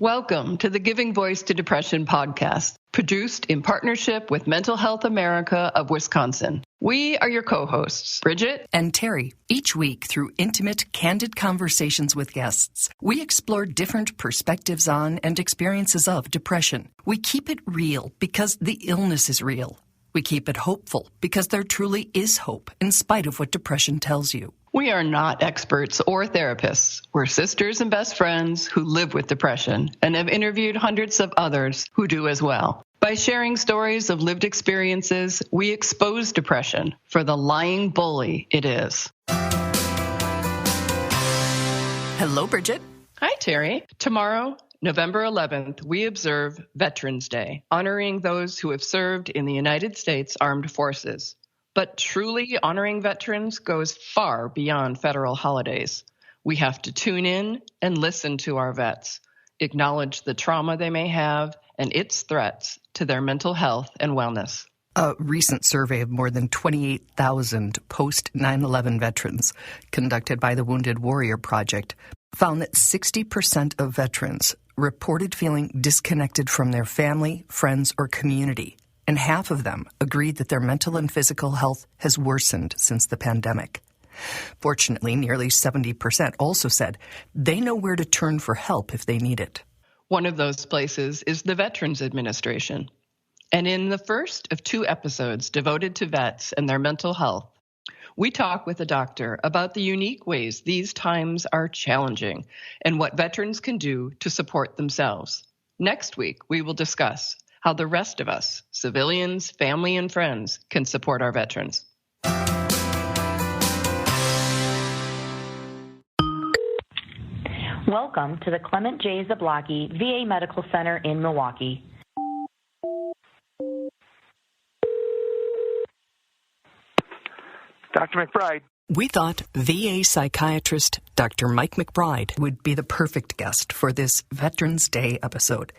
Welcome to the Giving Voice to Depression podcast, produced in partnership with Mental Health America of Wisconsin. We are your co-hosts, Bridget and Terry. Each week, through intimate, candid conversations with guests, we explore different perspectives on and experiences of depression. We keep it real because the illness is real. We keep it hopeful because there truly is hope in spite of what depression tells you. We are not experts or therapists. We're sisters and best friends who live with depression and have interviewed hundreds of others who do as well. By sharing stories of lived experiences, we expose depression for the lying bully it is. Hello, Bridget. Hi, Terry. Tomorrow, November 11th, we observe Veterans Day, honoring those who have served in the United States Armed Forces. But truly honoring veterans goes far beyond federal holidays. We have to tune in and listen to our vets, acknowledge the trauma they may have and its threats to their mental health and wellness. A recent survey of more than 28,000 post-9/11 veterans, conducted by the Wounded Warrior Project, found that 60% of veterans reported feeling disconnected from their family, friends, or community. And half of them agreed that their mental and physical health has worsened since the pandemic. Fortunately, nearly 70% also said they know where to turn for help if they need it. One of those places is the Veterans Administration. And in the first of 2 episodes devoted to vets and their mental health, we talk with a doctor about the unique ways these times are challenging and what veterans can do to support themselves. Next week, we will discuss how the rest of us, civilians, family, and friends, can support our veterans. Welcome to the Clement J. Zablocki VA Medical Center in Milwaukee. Dr. McBride. We thought VA psychiatrist Dr. Mike McBride would be the perfect guest for this Veterans Day episode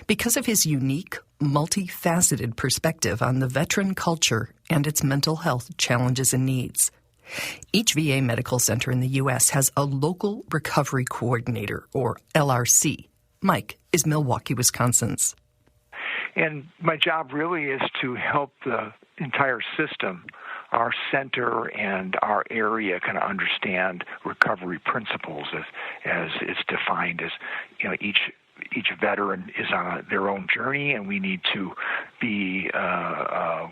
because of his unique, multifaceted perspective on the veteran culture and its mental health challenges and needs. Each VA medical center in the U.S. has a local recovery coordinator, or LRC. Mike is Milwaukee, Wisconsin's. And my job really is to help the entire system, our center and our area, kind of understand recovery principles as it's defined as, each veteran is on their own journey, and we need to be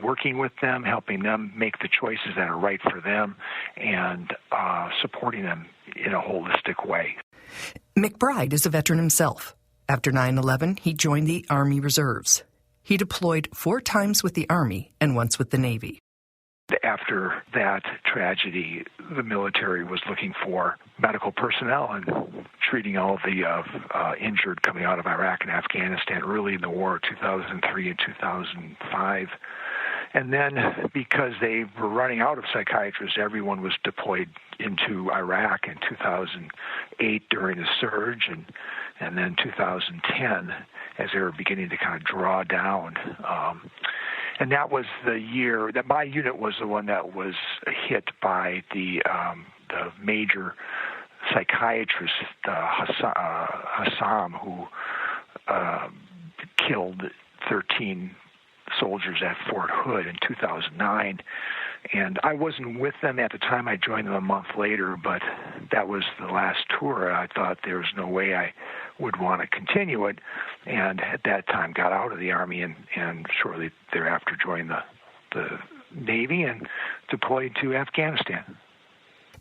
working with them, helping them make the choices that are right for them, and supporting them in a holistic way. McBride is a veteran himself. After 9/11, he joined the Army Reserves. He deployed 4 times with the Army and once with the Navy. After that tragedy, the military was looking for medical personnel and treating all of the injured coming out of Iraq and Afghanistan early in the war, 2003 and 2005. And then because they were running out of psychiatrists, everyone was deployed into Iraq in 2008 during the surge, and then 2010 as they were beginning to kind of draw down. And that was the year that my unit was the one that was hit by the major psychiatrist, Hassam, who killed 13 soldiers at Fort Hood in 2009. And I wasn't with them at the time. I joined them a month later, but that was the last tour. I thought there was no way I would want to continue it, and at that time got out of the Army and shortly thereafter joined the Navy and deployed to Afghanistan.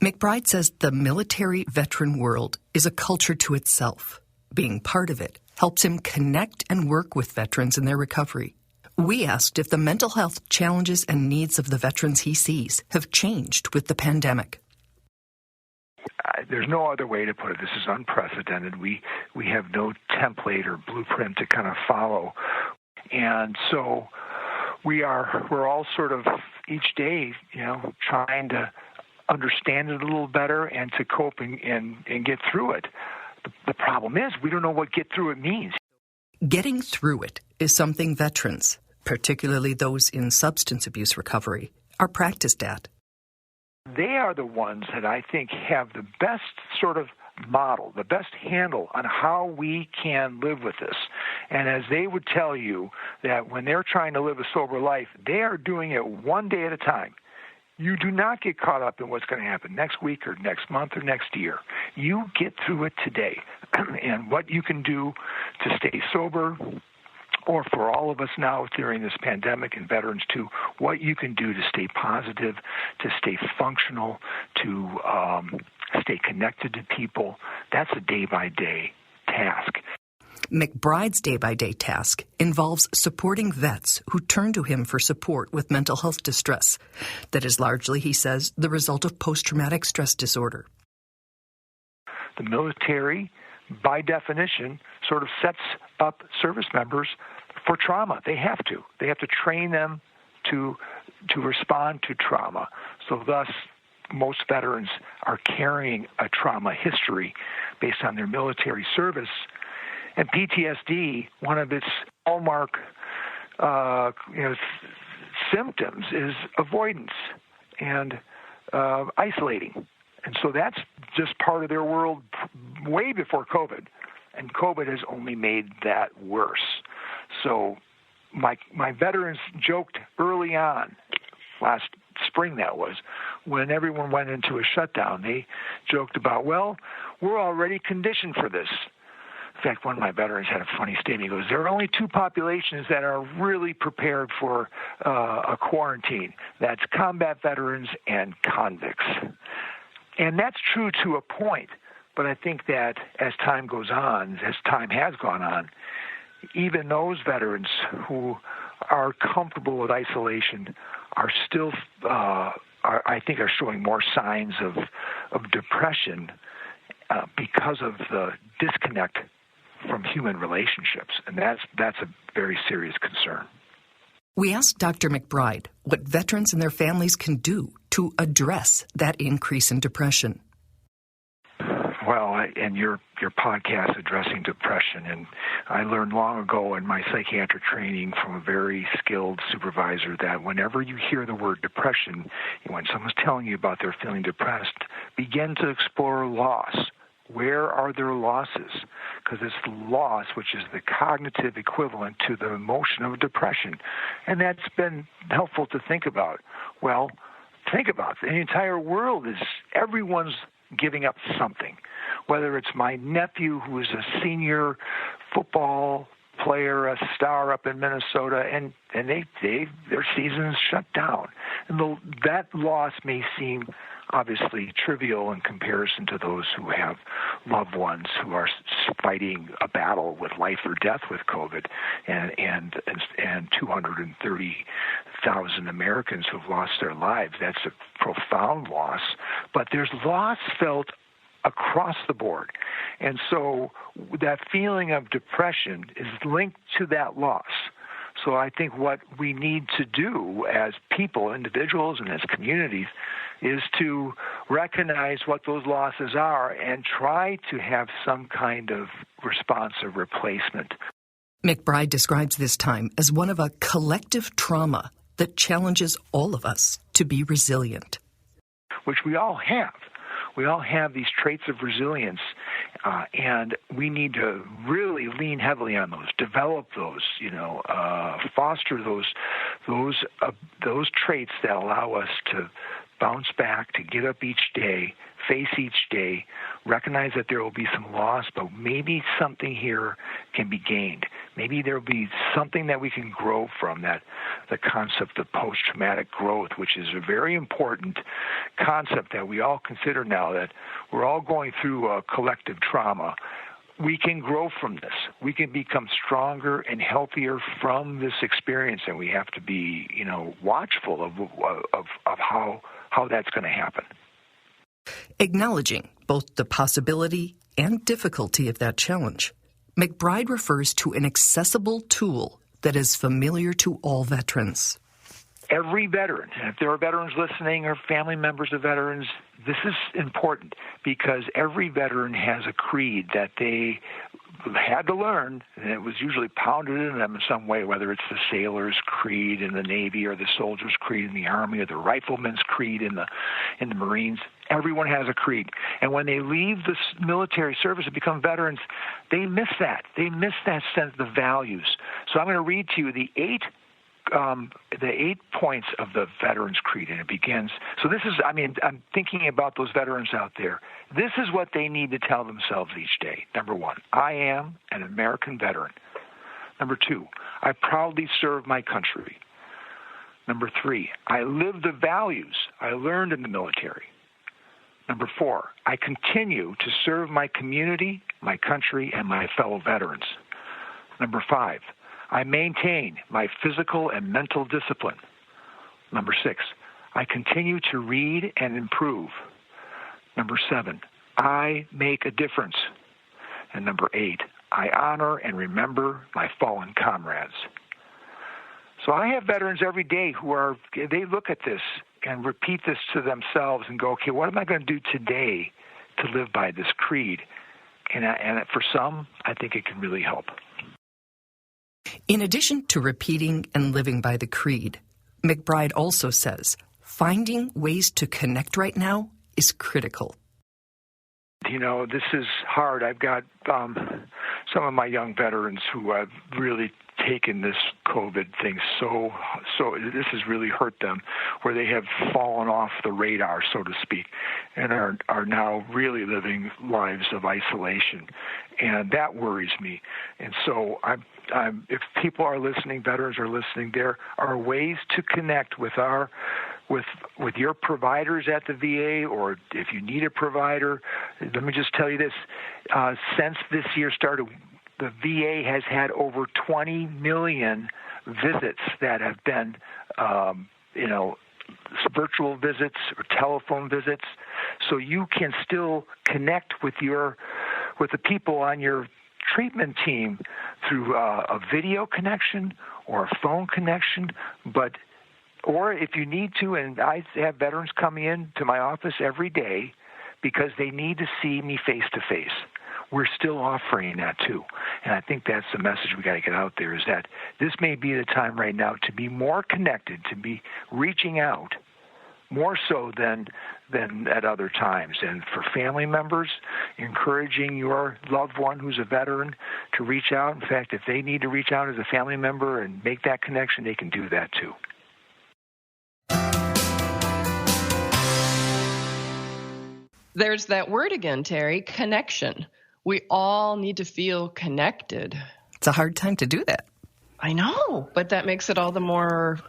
McBride says the military veteran world is a culture to itself. Being part of it helps him connect and work with veterans in their recovery. We asked if the mental health challenges and needs of the veterans he sees have changed with the pandemic. There's no other way to put it. This is unprecedented. We have no template or blueprint to kind of follow. And so we're all sort of each day, trying to understand it a little better and to cope and get through it. The problem is we don't know what get through it means. Getting through it is something veterans, particularly those in substance abuse recovery, are practiced at. They are the ones that I think have the best sort of model, the best handle on how we can live with this. And as they would tell you that when they're trying to live a sober life, they are doing it one day at a time. You do not get caught up in what's going to happen next week or next month or next year. You get through it today. And what you can do to stay sober, or for all of us now during this pandemic and veterans too, what you can do to stay positive, to stay functional, to stay connected to people, that's a day-by-day task. McBride's day-by-day task involves supporting vets who turn to him for support with mental health distress that is largely, he says, the result of post-traumatic stress disorder. The military, by definition, sort of sets up service members for trauma. They have to. They have to train them to respond to trauma. So thus, most veterans are carrying a trauma history based on their military service. And PTSD, one of its hallmark symptoms is avoidance and isolating. And so that's just part of their world way before COVID. And COVID has only made that worse. So my veterans joked early on, last spring that was, when everyone went into a shutdown, they joked about, well, we're already conditioned for this. In fact, one of my veterans had a funny statement. He goes, there are only two populations that are really prepared for a quarantine. That's combat veterans and convicts. And that's true to a point. But I think that as time goes on, as time has gone on, even those veterans who are comfortable with isolation are still, I think, are showing more signs of depression because of the disconnect from human relationships, and that's a very serious concern. We asked Dr. McBride what veterans and their families can do to address that increase in depression. Well, and your podcast addressing depression, and I learned long ago in my psychiatric training from a very skilled supervisor that whenever you hear the word depression, when someone's telling you about their feeling depressed, begin to explore loss. Where are their losses? Because it's the loss which is the cognitive equivalent to the emotion of depression. And that's been helpful to think about. Well, think about it. The entire world is, everyone's giving up something. Whether it's my nephew who is a senior football player, a star up in Minnesota, and their season's shut down. And that loss may seem obviously trivial in comparison to those who have loved ones who are fighting a battle with life or death with COVID, and 230,000 Americans who've lost their lives. That's a profound loss. But there's loss felt across the board. And so that feeling of depression is linked to that loss. So I think what we need to do as people, individuals, and as communities is to recognize what those losses are and try to have some kind of response or replacement. McBride describes this time as one of a collective trauma that challenges all of us to be resilient. Which we all have. We all have these traits of resilience, and we need to really lean heavily on those, develop those, foster those traits that allow us to bounce back, to get up each day, face each day, recognize that there will be some loss, but maybe something here can be gained. Maybe there will be something that we can grow from, that the concept of post-traumatic growth, which is a very important concept that we all consider now, that we're all going through a collective trauma. We can grow from this. We can become stronger and healthier from this experience, and we have to be, watchful of how that's going to happen. Acknowledging both the possibility and difficulty of that challenge, McBride refers to an accessible tool that is familiar to all veterans. Every veteran, and if there are veterans listening or family members of veterans, this is important because every veteran has a creed that they had to learn, and it was usually pounded into them in some way, whether it's the sailor's creed in the Navy or the soldier's creed in the Army or the rifleman's creed in the Marines. Everyone has a creed. And when they leave the military service and become veterans, they miss that. They miss that sense of the values. So I'm going to read to you the eight points of the Veterans Creed, and it begins. So this is, I'm thinking about those veterans out there. This is what they need to tell themselves each day. Number 1, I am an American veteran. Number 2, I proudly serve my country. Number 3, I live the values I learned in the military. Number 4, I continue to serve my community, my country, and my fellow veterans. Number 5, I maintain my physical and mental discipline. Number 6, I continue to read and improve. Number 7, I make a difference. And number 8, I honor and remember my fallen comrades. So I have veterans every day they look at this and repeat this to themselves and go, okay, what am I going to do today to live by this creed? And for some, I think it can really help. In addition to repeating and living by the creed, McBride also says finding ways to connect right now is critical. This is hard. I've got some of my young veterans who have really taken this COVID thing so this has really hurt them, where they have fallen off the radar, so to speak, and are now really living lives of isolation, and that worries me. And so if people are listening, veterans are listening, there are ways to connect with with your providers at the VA, or if you need a provider. Let me just tell you this: since this year started, the VA has had over 20 million visits that have been, virtual visits or telephone visits. So you can still connect with the people on your treatment team through a video connection or a phone connection, or if you need to, and I have veterans coming in to my office every day because they need to see me face to face. We're still offering that too. And I think that's the message we got to get out there, is that this may be the time right now to be more connected, to be reaching out more so than at other times. And for family members, encouraging your loved one who's a veteran to reach out. In fact, if they need to reach out as a family member and make that connection, they can do that too. There's that word again, Terry, connection. We all need to feel connected. It's a hard time to do that. I know, but that makes it all the more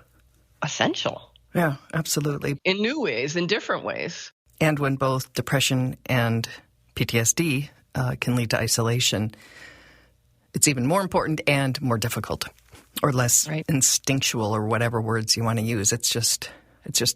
essential. Yeah, absolutely. In new ways, in different ways. And when both depression and PTSD can lead to isolation, it's even more important and more difficult, or less instinctual, or whatever words you want to use. It's just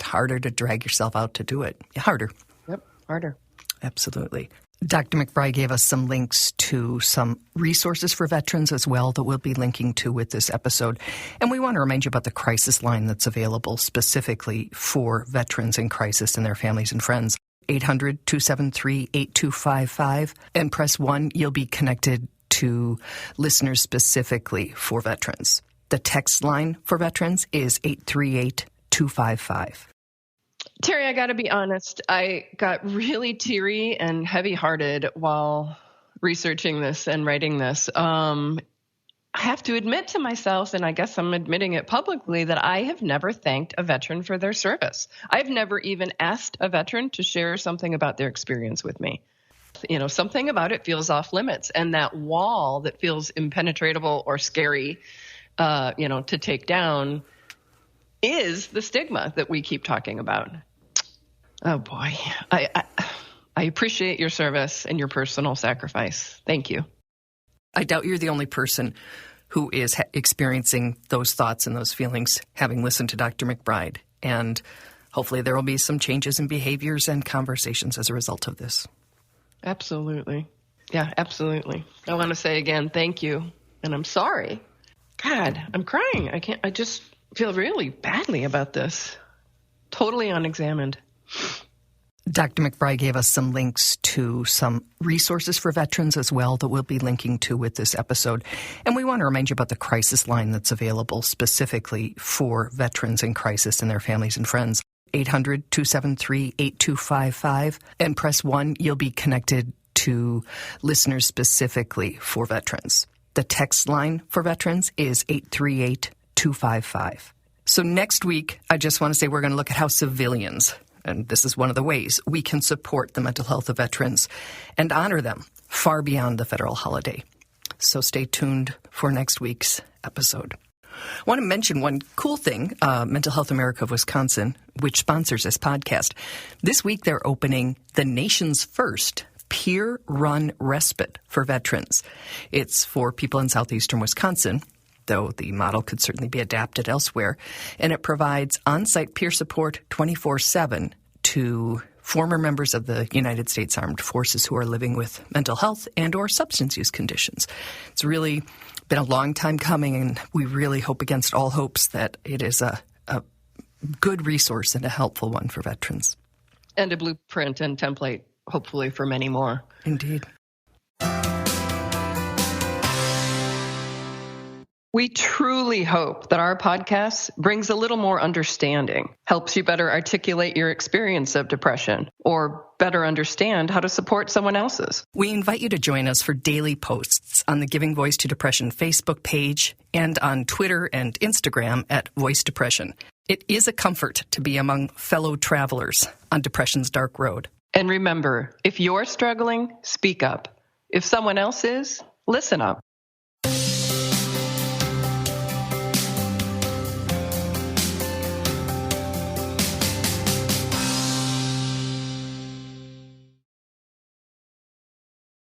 harder to drag yourself out to do it. Harder. Yep, harder. Absolutely. Dr. McBride gave us some links to some resources for veterans as well that we'll be linking to with this episode. And we want to remind you about the crisis line that's available specifically for veterans in crisis and their families and friends. 800-273-8255, and press 1. You'll be connected to listeners specifically for veterans. The text line for veterans is 838-255. Terry, I got to be honest. I got really teary and heavy-hearted while researching this and writing this. I have to admit to myself, and I guess I'm admitting it publicly, that I have never thanked a veteran for their service. I've never even asked a veteran to share something about their experience with me. Something about it feels off limits, and that wall that feels impenetrable or scary, to take down is the stigma that we keep talking about. Oh boy, I appreciate your service and your personal sacrifice. Thank you. I doubt you're the only person who is experiencing those thoughts and those feelings, having listened to Dr. McBride. And hopefully there will be some changes in behaviors and conversations as a result of this. Absolutely. Yeah, absolutely. I want to say again, thank you. And I'm sorry. God, I'm crying. I just feel really badly about this. Totally unexamined. Dr. McBride gave us some links to some resources for veterans as well that we'll be linking to with this episode. And we want to remind you about the crisis line that's available specifically for veterans in crisis and their families and friends. 800-273-8255. And press 1. You'll be connected to listeners specifically for veterans. The text line for veterans is 838-255. So next week, I just want to say we're going to look at how civilians, and this is one of the ways we can support the mental health of veterans and honor them far beyond the federal holiday. So stay tuned for next week's episode. I want to mention one cool thing, Mental Health America of Wisconsin, which sponsors this podcast. This week, they're opening the nation's first peer-run respite for veterans. It's for people in southeastern Wisconsin, though the model could certainly be adapted elsewhere, and it provides on-site peer support 24/7 to former members of the United States Armed Forces who are living with mental health and or substance use conditions. It's really been a long time coming, and we really hope against all hopes that it is a good resource and a helpful one for veterans. And a blueprint and template, hopefully, for many more. Indeed. We truly hope that our podcast brings a little more understanding, helps you better articulate your experience of depression, or better understand how to support someone else's. We invite you to join us for daily posts on the Giving Voice to Depression Facebook page and on Twitter and Instagram at Voice Depression. It is a comfort to be among fellow travelers on depression's dark road. And remember, if you're struggling, speak up. If someone else is, listen up.